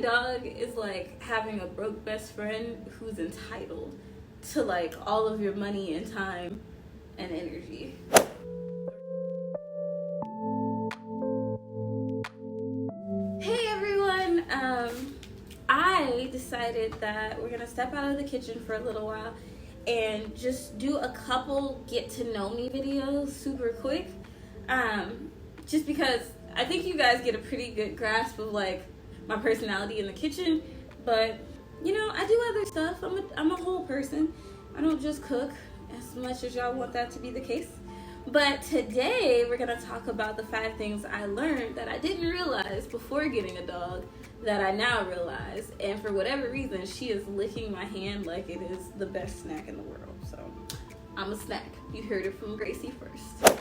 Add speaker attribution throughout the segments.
Speaker 1: dog is like having a broke best friend who's entitled to like all of your money and time and energy. Hey everyone, I decided that we're gonna step out of the kitchen for a little while and just do a couple get to know me videos super quick, just because I think you guys get a pretty good grasp of like my personality in the kitchen, but you know, I do other stuff. I'm a whole person. I don't just cook, as much as y'all want that to be the case. But today we're gonna talk about the 5 things I learned that I didn't realize before getting a dog that I now realize, and for whatever reason she is licking my hand like it is the best snack in the world. So I'm a snack. You heard it from Gracie first.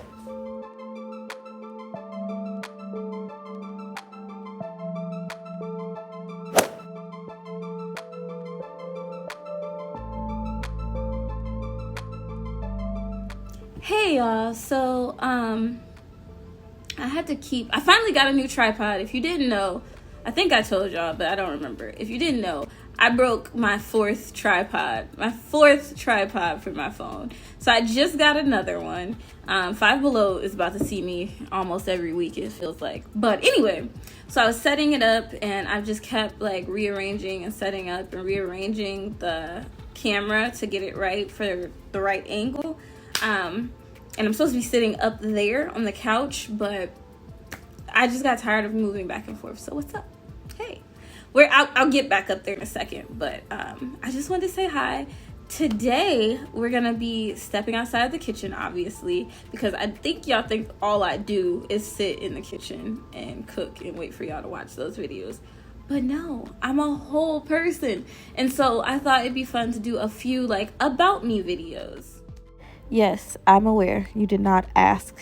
Speaker 1: Hey y'all, so I finally got a new tripod. If you didn't know, I think I told y'all, but I don't remember. If you didn't know, I broke my fourth tripod for my phone. So I just got another one. Five Below is about to see me almost every week, it feels like. But anyway, so I was setting it up and I've just kept like rearranging and setting up and rearranging the camera to get it right for the right angle. And I'm supposed to be sitting up there on the couch, but I just got tired of moving back and forth. So what's up? Hey, I'll get back up there in a second, but I just wanted to say hi. Today we're gonna be stepping outside of the kitchen, obviously, because I think y'all think all I do is sit in the kitchen and cook and wait for y'all to watch those videos. But no, I'm a whole person, and so I thought it'd be fun to do a few like about me videos.
Speaker 2: Yes, I'm aware you did not ask,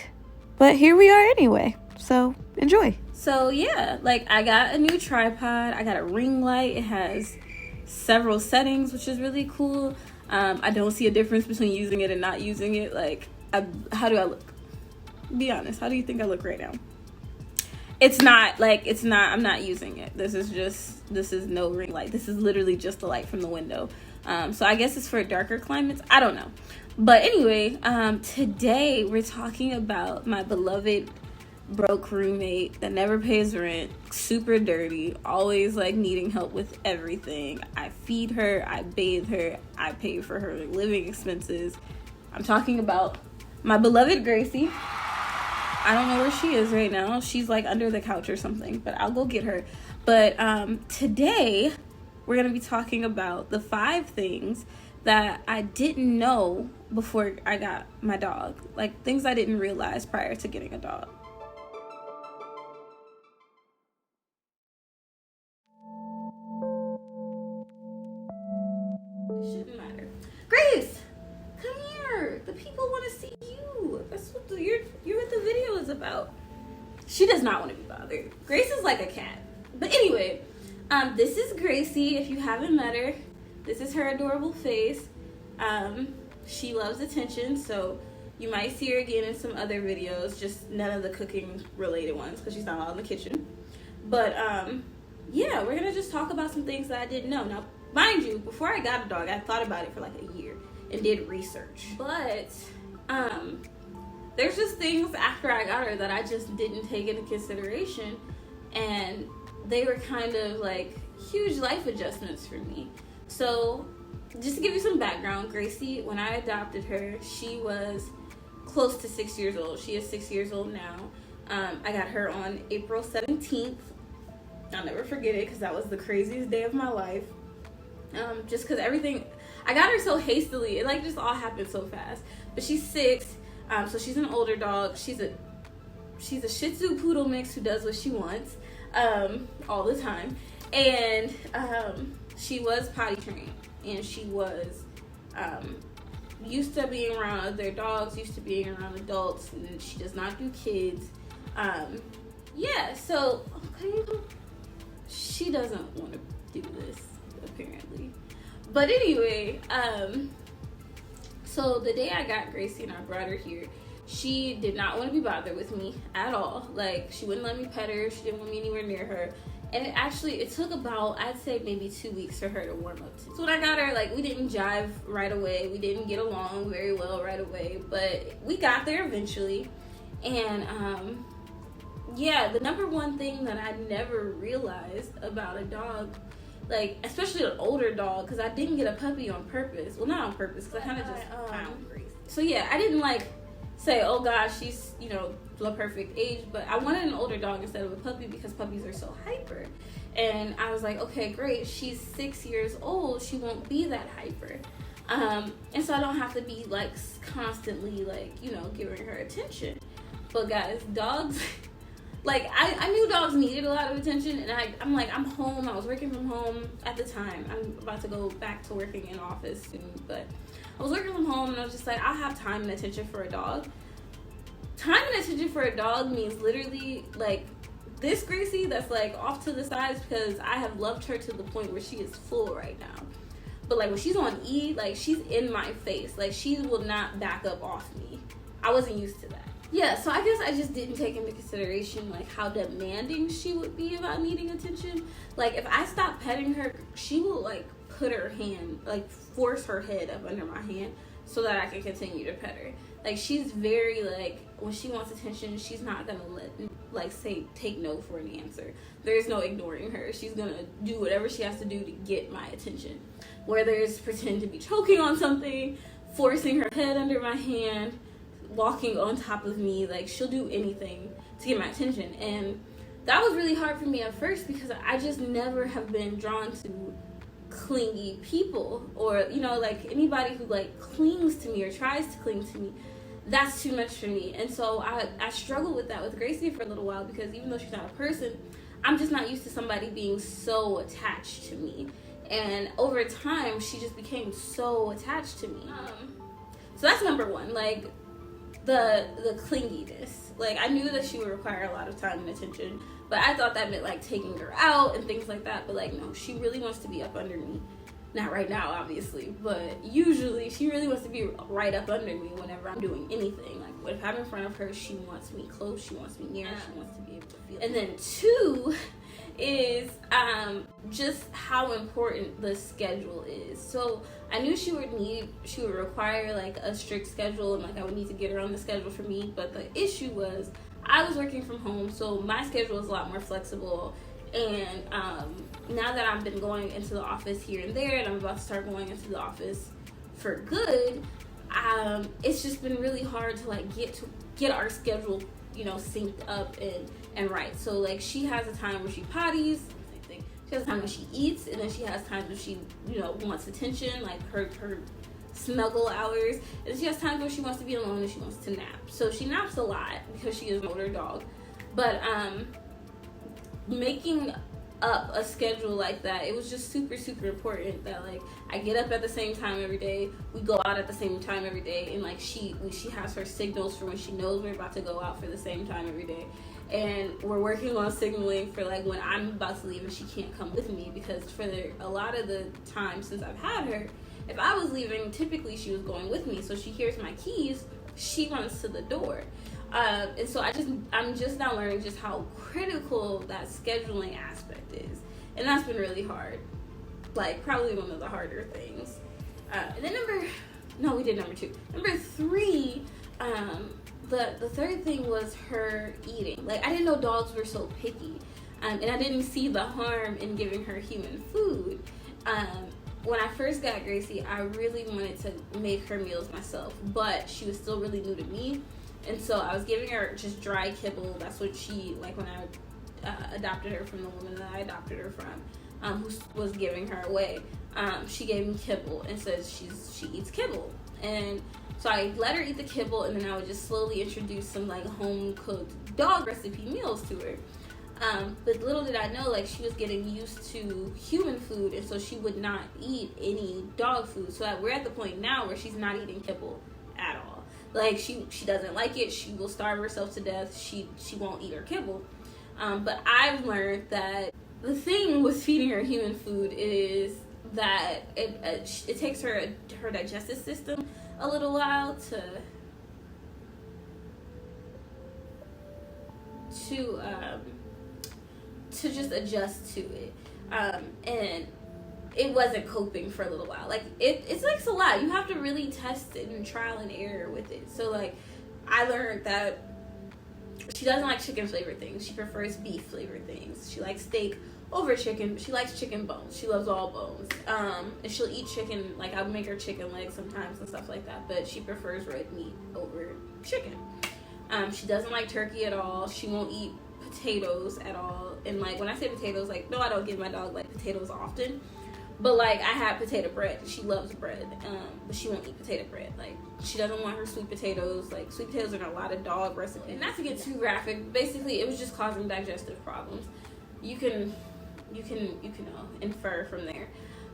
Speaker 2: but here we are anyway, so enjoy.
Speaker 1: So yeah, like I got a new tripod, I got a ring light, it has several settings, which is really cool. I don't see a difference between using it and not using it. Like, how do I look? Be honest, how do you think I look right now? I'm not using it. This is no ring light. This is literally just the light from the window. So I guess it's for darker climates. I don't know. But anyway, today we're talking about my beloved broke roommate that never pays rent, super dirty, always like needing help with everything. I feed her, I bathe her, I pay for her living expenses. I'm talking about my beloved Gracie. I don't know where she is right now. She's like under the couch or something, but I'll go get her. But today we're going to be talking about the 5 things that I didn't know before I got my dog. Like things I didn't realize prior to getting a dog. It shouldn't matter. Grace, come here. The people want to see you. That's what you're what the video is about. She does not want to be bothered. Grace is like a cat. But anyway, this is Gracie. If you haven't met her, this is her adorable face. She loves attention, so you might see her again in some other videos, just none of the cooking related ones because she's not all in the kitchen. But yeah, we're gonna just talk about some things that I didn't know. Now, mind you, before I got a dog, I thought about it for like a year and did research. But there's just things after I got her that I just didn't take into consideration, and they were kind of like huge life adjustments for me. So just to give you some background, Gracie, when I adopted her, she was close to 6 years old. She is 6 years old now. I got her on April 17th. I'll never forget it because that was the craziest day of my life. Just because everything, I got her so hastily. It like just all happened so fast. But she's 6, so she's an older dog. She's a Shih Tzu Poodle mix who does what she wants all the time. And she was potty trained. And she was used to being around other dogs, used to being around adults, and she does not do kids. Yeah, so she doesn't want to do this, apparently. But anyway, so the day I got Gracie and I brought her here, she did not want to be bothered with me at all. Like, she wouldn't let me pet her. She didn't want me anywhere near her. And it took about, I'd say maybe 2 weeks for her to warm up to. So when I got her, like, we didn't jive right away. We didn't get along very well right away, but we got there eventually. And yeah, the number one thing that I never realized about a dog, like, especially an older dog, because I didn't get a puppy on purpose. Well, not on purpose, because I kind of just found Grace. So yeah, I didn't like say, oh gosh, she's, you know, the perfect age, but I wanted an older dog instead of a puppy because puppies are so hyper. And I was like, okay, great, she's 6 years old, she won't be that hyper. And so I don't have to be like constantly, like, you know, giving her attention. But guys, dogs, like, I knew dogs needed a lot of attention, and I'm home. I was working from home at the time. I'm about to go back to working in office soon, but I was working from home, and I was just like, I'll have time and attention for a dog. Time and attention for a dog means literally, like, this Gracie that's, like, off to the sides, because I have loved her to the point where she is full right now. But, like, when she's on E, like, she's in my face. Like, she will not back up off me. I wasn't used to that. Yeah, so I guess I just didn't take into consideration, like, how demanding she would be about needing attention. Like, if I stop petting her, she will, like, put her hand, like, force her head up under my hand so that I can continue to pet her. Like, she's very, like, when she wants attention, she's not gonna let, like, take no for an answer. There's no ignoring her. She's gonna do whatever she has to do to get my attention. Whether it's pretend to be choking on something, forcing her head under my hand, walking on top of me, like, she'll do anything to get my attention. And that was really hard for me at first because I just never have been drawn to clingy people, or, you know, like, anybody who, like, clings to me or tries to cling to me. That's too much for me. And so I struggled with that with Gracie for a little while, because even though she's not a person, I'm just not used to somebody being so attached to me. And over time, she just became so attached to me. So that's number one, like, the clinginess. Like, I knew that she would require a lot of time and attention, but I thought that meant, like, taking her out and things like that. But, like, no, she really wants to be up under me. Not right now, obviously, but usually she really wants to be right up under me whenever I'm doing anything. Like, if I'm in front of her, she wants me close, she wants me near, she wants to be able to feel. And then two is just how important the schedule is. So I knew she would require, like, a strict schedule, and, like, I would need to get her on the schedule for me. But the issue was I was working from home, so my schedule is a lot more flexible. And now that I've been going into the office here and there, and I'm about to start going into the office for good, it's just been really hard to, like, get our schedule, you know, synced up and right. So, like, she has a time where she potties, same thing. She has a time when she eats, and then she has times when she, you know, wants attention, like her snuggle hours. And she has times where she wants to be alone and she wants to nap. So she naps a lot because she is an older dog. But making up a schedule like that, it was just super, super important that, like, I get up at the same time every day, we go out at the same time every day, and, like, she has her signals for when she knows we're about to go out for the same time every day. And we're working on signaling for, like, when I'm about to leave and she can't come with me, because for a lot of the time since I've had her, if I was leaving, typically she was going with me. So she hears my keys, she runs to the door. And so I'm just now learning just how critical that scheduling aspect is. And that's been really hard. Like, probably one of the harder things. And then we did number two. Number three, the third thing was her eating. Like, I didn't know dogs were so picky. And I didn't see the harm in giving her human food. When I first got Gracie, I really wanted to make her meals myself, but she was still really new to me. And so I was giving her just dry kibble. That's what she, like, when I adopted her from the woman that I adopted her from, who was giving her away. She gave me kibble and says she eats kibble. And so I let her eat the kibble, and then I would just slowly introduce some, like, home-cooked dog recipe meals to her. But little did I know, like, she was getting used to human food, and so she would not eat any dog food. So we're at the point now where she's not eating kibble at all. Like, she doesn't like it. She will starve herself to death. She won't eat her kibble. But I've learned that the thing with feeding her human food is that it takes her digestive system a little while to to just adjust to it. And it wasn't coping for a little while. Like, it's like a lot. You have to really test it and trial and error with it. So, like, I learned that she doesn't like chicken flavored things. She prefers beef flavored things. She likes steak over chicken, but she likes chicken bones. She loves all bones. And she'll eat chicken, like I'll make her chicken legs sometimes and stuff like that, but she prefers red meat over chicken. She doesn't like turkey at all. She won't eat potatoes at all. And like when I say potatoes, like no, I don't give my dog like potatoes often, but like I have potato bread. She loves bread, but she won't eat potato bread. Like she doesn't want her sweet potatoes. Like sweet potatoes are in a lot of dog recipes. And not to get too graphic, basically it was just causing digestive problems. You can infer from there.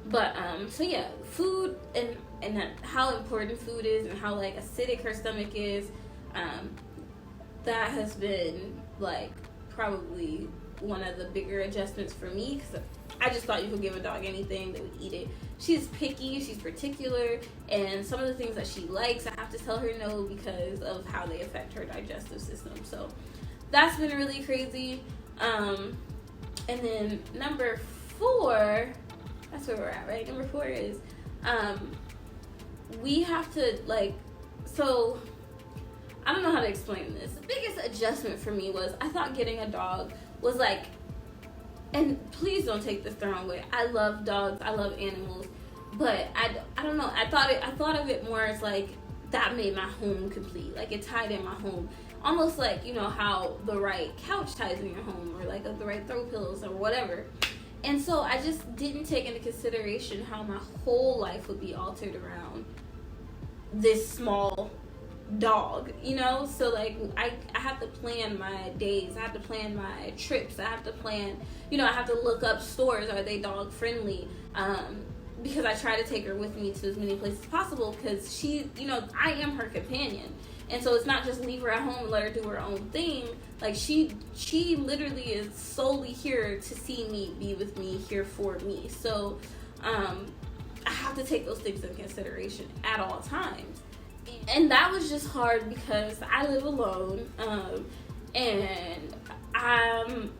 Speaker 1: But so yeah, food and how important food is and how like acidic her stomach is, that has been like probably one of the bigger adjustments for me, because I just thought you could give a dog anything, they would eat it. She's picky, she's particular, and some of the things that she likes I have to tell her no because of how they affect her digestive system. So that's been really crazy. And then number 4, that's where we're at, right? Number 4 is we have to like, so I don't know how to explain this. The biggest adjustment for me was I thought getting a dog was like, and please don't take this the wrong way, I love dogs, I love animals, but I don't know, I thought of it more as like that made my home complete, like it tied in my home, almost like, you know, how the right couch ties in your home, or like the right throw pillows or whatever. And so I just didn't take into consideration how my whole life would be altered around this small dog, you know? So like I have to plan my days, I have to plan my trips, I have to plan, you know, I have to look up stores, are they dog friendly, because I try to take her with me to as many places as possible, because she, you know, I am her companion. And so it's not just leave her at home and let her do her own thing. Like she literally is solely here to see me, be with me, here for me. So I have to take those things into consideration at all times. And that was just hard because I live alone, and I'm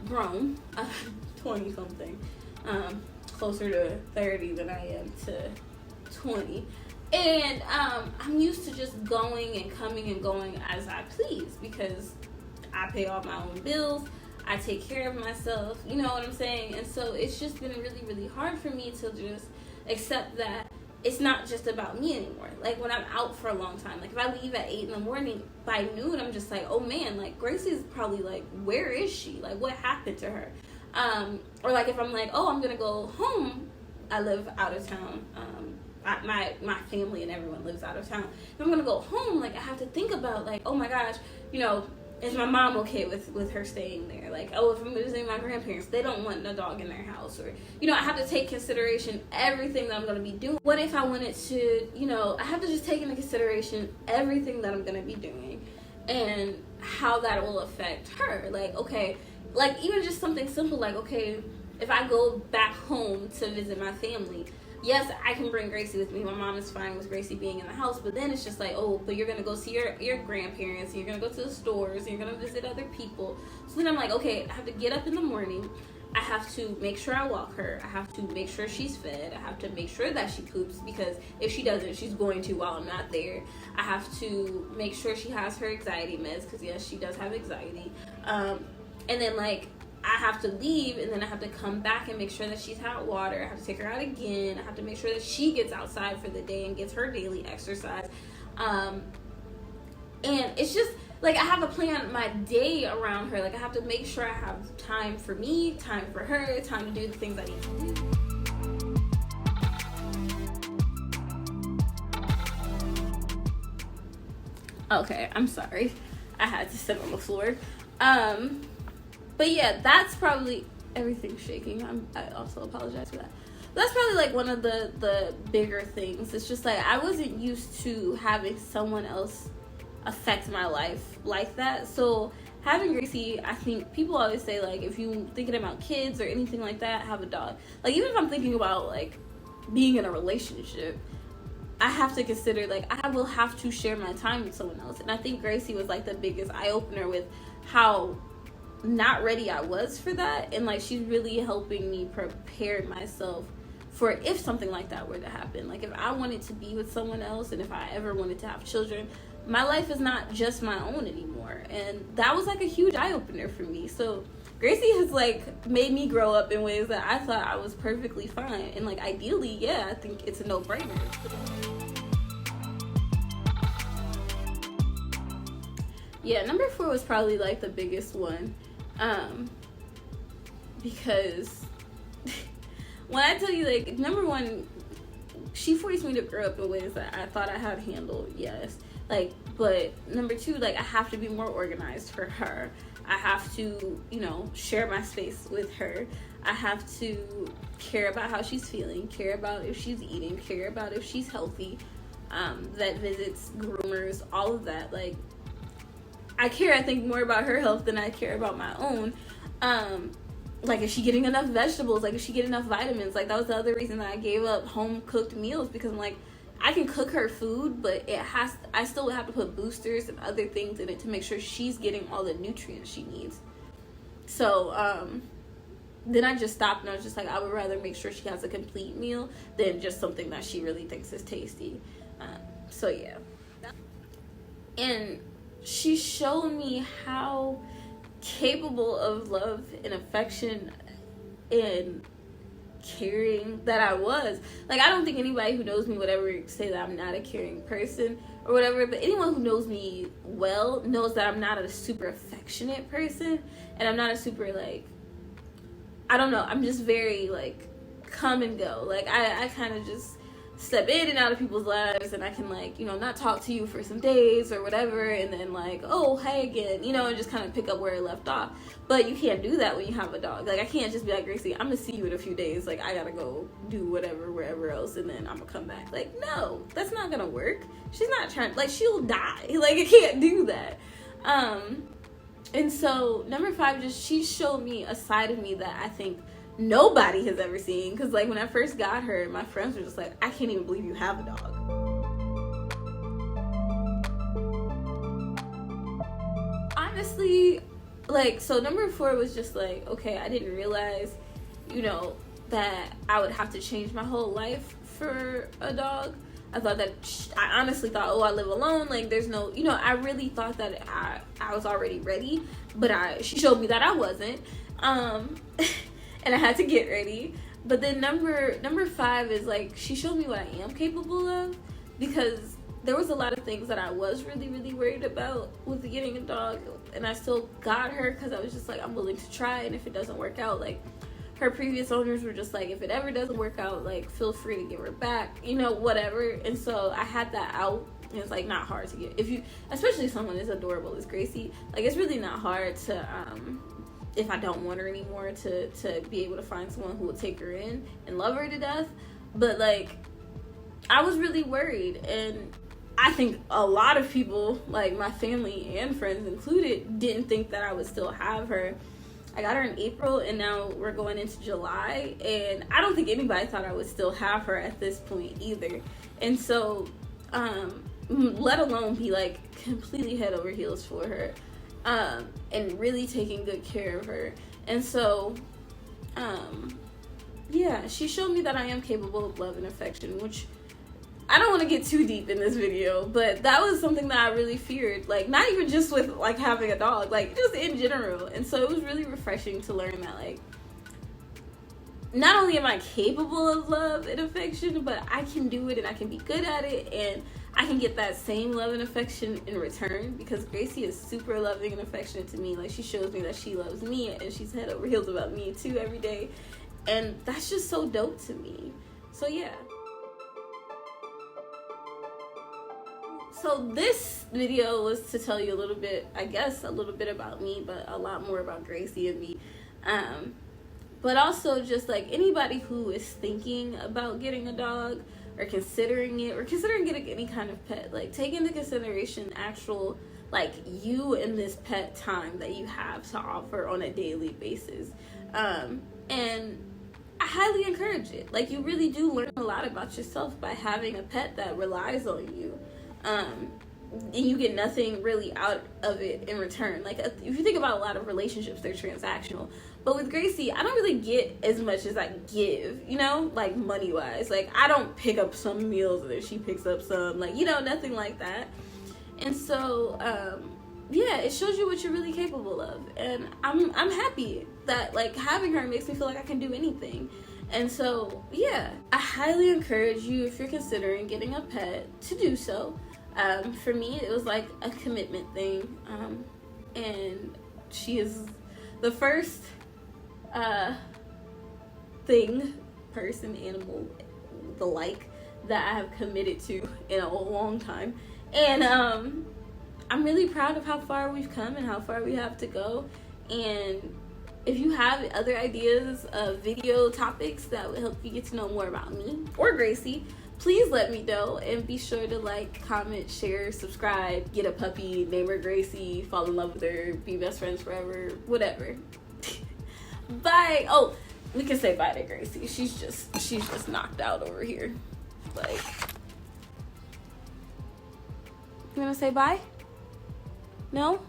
Speaker 1: grown, 20 something, closer to 30 than I am to 20. And I'm used to just going and coming and going as I please, because I pay all my own bills, I take care of myself, you know what I'm saying? And so it's just been really, really hard for me to just accept that it's not just about me anymore. Like when I'm out for a long time, like if I leave at 8 in the morning, by noon I'm just like, oh man, like Gracie's probably like, where is she? Like what happened to her? Or like if I'm like, oh, I'm gonna go home, I live out of town, my family and everyone lives out of town. If I'm gonna go home, like I have to think about like, oh my gosh, you know, is my mom okay with her staying there? Like, oh, if I'm visiting my grandparents, they don't want a dog in their house, or, you know, I have to take consideration everything that I'm gonna be doing. What if I wanted to, you know, I have to just take into consideration everything that I'm gonna be doing and how that will affect her. Like, okay, like even just something simple like, okay, if I go back home to visit my family, yes, I can bring Gracie with me. My mom is fine with Gracie being in the house, but then it's just like, oh, but you're going to go see your grandparents, and you're going to go to the stores, and you're going to visit other people. So then I'm like, okay, I have to get up in the morning. I have to make sure I walk her. I have to make sure she's fed. I have to make sure that she poops, because if she doesn't, she's going to while I'm not there. I have to make sure she has her anxiety meds, because yes, she does have anxiety. And then like, I have to leave, and then I have to come back and make sure that she's had water. I have to take her out again. I have to make sure that she gets outside for the day and gets her daily exercise. And it's just like I have to plan my day around her. Like I have to make sure I have time for me, time for her, time to do the things I need to do. Okay, I'm sorry. I had to sit on the floor. But yeah, that's probably, everything's shaking. I also apologize for that. That's probably like one of the bigger things. It's just like I wasn't used to having someone else affect my life like that. So having Gracie, I think people always say like, if you're thinking about kids or anything like that, have a dog. Like even if I'm thinking about like being in a relationship, I have to consider like I will have to share my time with someone else. And I think Gracie was like the biggest eye-opener with how not ready I was for that, and like she's really helping me prepare myself for if something like that were to happen. Like if I wanted to be with someone else, and if I ever wanted to have children, my life is not just my own anymore. And that was like a huge eye-opener for me. So Gracie has like made me grow up in ways that I thought I was perfectly fine, and like ideally, yeah, I think it's a no-brainer. Yeah, number 4 was probably like the biggest one, because when I tell you, like, number 1, she forced me to grow up in ways that I thought I had handled, yes, like, but number 2, like, I have to be more organized for her. I have to, you know, share my space with her. I have to care about how she's feeling, care about if she's eating, care about if she's healthy, vet visits, groomers, all of that. Like, I care, I think, more about her health than I care about my own. Like, is she getting enough vegetables? Like, is she getting enough vitamins? Like, that was the other reason that I gave up home-cooked meals, because I'm like, I can cook her food, but I still would have to put boosters and other things in it to make sure she's getting all the nutrients she needs. So, then I just stopped, and I was just like, I would rather make sure she has a complete meal than just something that she really thinks is tasty. So, yeah. And she showed me how capable of love and affection and caring that I was. Like, I don't think anybody who knows me would ever say that I'm not a caring person or whatever, but anyone who knows me well knows that I'm not a super affectionate person, and I'm not a super, like, I don't know, I'm just very, like, come and go. Like, I kind of just step in and out of people's lives, and I can, like, you know, not talk to you for some days or whatever, and then, like, oh, hey again, you know, and just kind of pick up where I left off. But you can't do that when you have a dog. Like, I can't just be like, Gracie, I'm gonna see you in a few days, like, I gotta go do whatever wherever else, and then I'm gonna come back. Like, no, that's not gonna work. She's not trying, like, she'll die. Like, I can't do that. And so number 5, just, she showed me a side of me that I think nobody has ever seen. Because, like, when I first got her, my friends were just like, I can't even believe you have a dog. Honestly, like, so number 4 was just like, okay, I didn't realize, you know, that I would have to change my whole life for a dog. I thought that, I honestly thought, oh, I live alone, like, there's no, you know, I really thought that I was already ready, but she showed me that I wasn't, and I had to get ready. But then number 5 is, like, she showed me what I am capable of, because there was a lot of things that I was really, really worried about with getting a dog, and I still got her, because I was just like, I'm willing to try, and if it doesn't work out, like, her previous owners were just like, if it ever doesn't work out, like, feel free to give her back, you know, whatever. And so I had that out, and it's, like, not hard to get, if you, especially someone as adorable as Gracie, like, it's really not hard to, if I don't want her anymore, to be able to find someone who will take her in and love her to death. But, like, I was really worried, and I think a lot of people, like my family and friends included, didn't think that I would still have her. I got her in April, and now we're going into July, and I don't think anybody thought I would still have her at this point either. And so, let alone be, like, completely head over heels for her, and really taking good care of her. And so, yeah, she showed me that I am capable of love and affection, which I don't want to get too deep in this video, but that was something that I really feared, like, not even just with, like, having a dog, like, just in general. And so it was really refreshing to learn that, like, not only am I capable of love and affection, but I can do it, and I can be good at it, and I can get that same love and affection in return, because Gracie is super loving and affectionate to me. Like, she shows me that she loves me, and she's head over heels about me too every day, and that's just so dope to me. So yeah. So this video was to tell you a little bit, I guess, a little bit about me, but a lot more about Gracie and me. But also just, like, anybody who is thinking about getting a dog, or considering it, or considering getting any kind of pet, like, take into consideration actual, like, you and this pet time that you have to offer on a daily basis. And I highly encourage it. Like, you really do learn a lot about yourself by having a pet that relies on you. and you get nothing really out of it in return. Like, if you think about a lot of relationships, they're transactional. But with Gracie, I don't really get as much as I give, you know, like money wise. Like, I don't pick up some meals and then she picks up some, like, you know, nothing like that. And so, yeah, it shows you what you're really capable of. And I'm happy that, like, having her makes me feel like I can do anything. And so, yeah, I highly encourage you, if you're considering getting a pet, to do so. For me, it was like a commitment thing. And she is the first person, animal, the like, that I have committed to in a long time. And I'm really proud of how far we've come and how far we have to go. And if you have other ideas of video topics that would help you get to know more about me or Gracie, please let me know, and be sure to like, comment, share, subscribe, get a puppy, name her Gracie, fall in love with her, be best friends forever, whatever. Bye. Oh, we can say bye to Gracie. She's just knocked out over here. Like, you wanna say bye? No?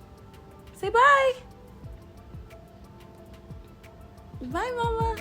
Speaker 1: Say bye. Bye, mama.